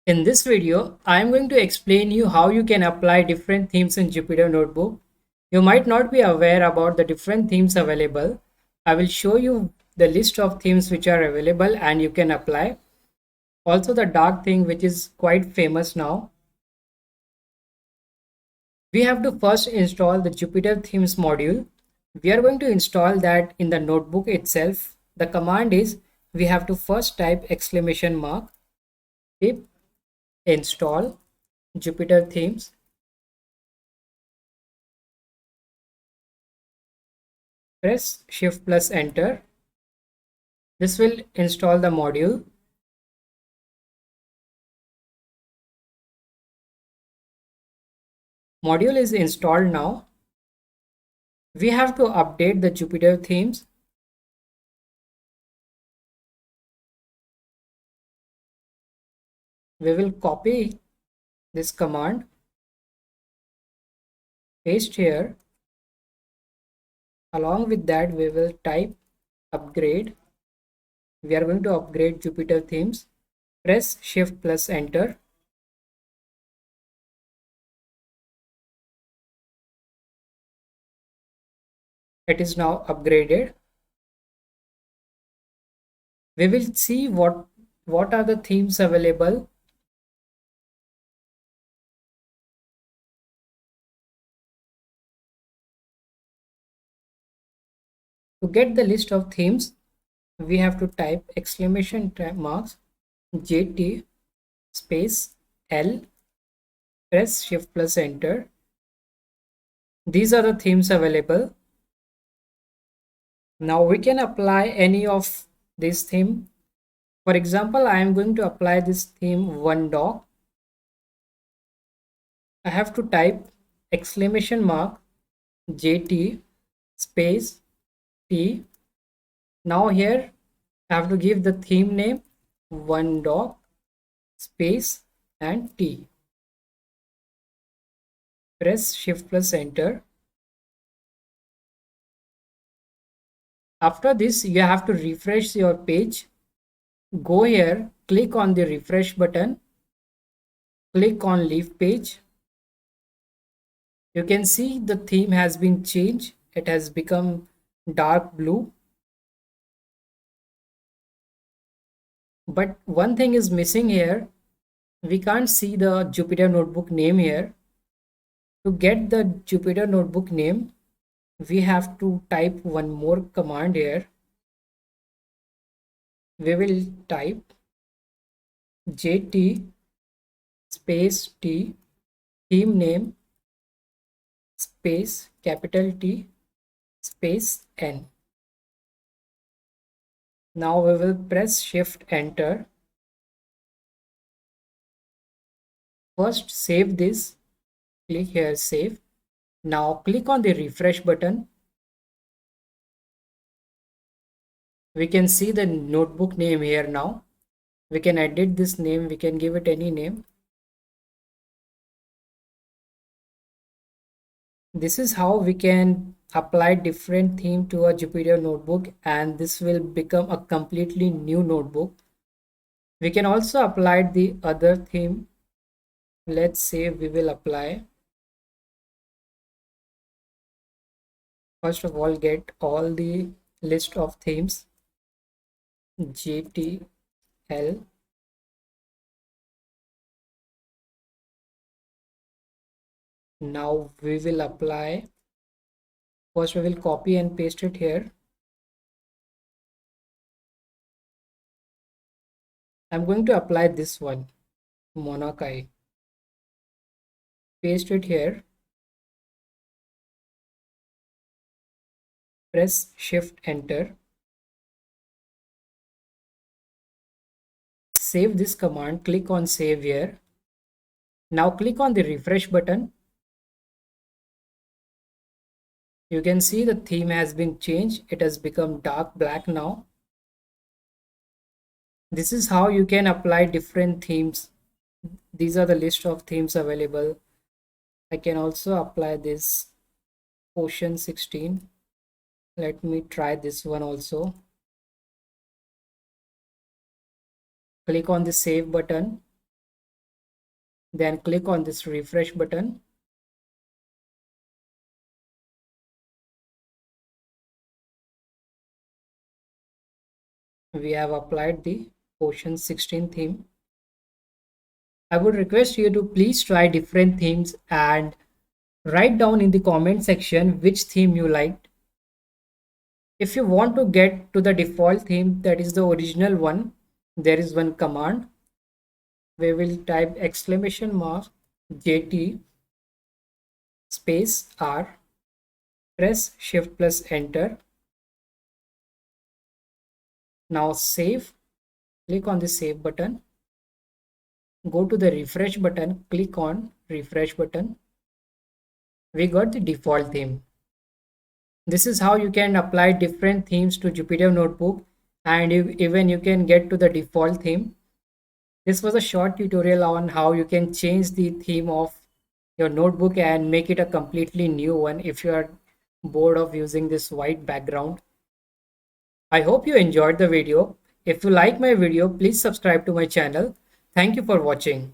In this video, I am going to explain you how you can apply different themes in Jupyter Notebook. You might not be aware about the different themes available. I will show you the list of themes which are available and you can apply. Also the dark theme which is quite famous now. We have to first install the Jupyter Themes module. We are going to install that in the notebook itself. The command is we have to first type exclamation mark pip install Jupyter Themes. Press Shift plus Enter. This will install the module. Module is installed now. We have to update the Jupyter themes. We will copy this command, paste here. Along with that, we will type upgrade. We are going to upgrade Jupyter themes. Press Shift plus Enter. It is now upgraded. We will see what are the themes available. To get the list of themes, we have to type exclamation marks JT space L, press Shift plus Enter. These are the themes available. Now we can apply any of this theme. For example, I am going to apply this theme OneDoc. I have to type exclamation mark JT space T. Now here I have to give the theme name OneDoc space and T. Press Shift plus Enter. After this, you have to refresh your page. Go here, click on the refresh button, click on leave page. You can see the theme has been changed. It has become dark blue. But one thing is missing here. We can't see the Jupyter Notebook name here. To get the Jupyter Notebook name, we have to type one more command here. We will type JT space T theme name space capital T space N. Now we will press Shift Enter. First save this. Click here save. Now click on the refresh button. We can see the notebook name here now. We can edit this name. We can give it any name. This is how we can apply different theme to a Jupyter notebook, and this will become a completely new notebook. We can also apply the other theme. Let's say we will apply, first of all, get all the list of themes JTL. Now we will apply, first we will copy and paste it here. I'm going to apply this one, Monakai. Paste it here. Press Shift Enter. Save this command. Click on Save here. Now click on the refresh button. You can see the theme has been changed. It has become dark black now. This is how you can apply different themes. These are the list of themes available. I can also apply this Ocean 16. Let me try this one also. Click on the save button. Then click on this refresh button. We have applied the Ocean 16 theme. I would request you to please try different themes and write down in the comment section which theme you liked. If you want to get to the default theme, that is the original one, there is one command. We will type exclamation mark JT space R, press shift plus enter. Now save, click on the save button, go to the refresh button, click on refresh button. We got the default theme. This is how you can apply different themes to Jupyter Notebook, and even you can get to the default theme. This was a short tutorial on how you can change the theme of your notebook and make it a completely new one if you are bored of using this white background. I hope you enjoyed the video. If you like my video, please subscribe to my channel. Thank you for watching.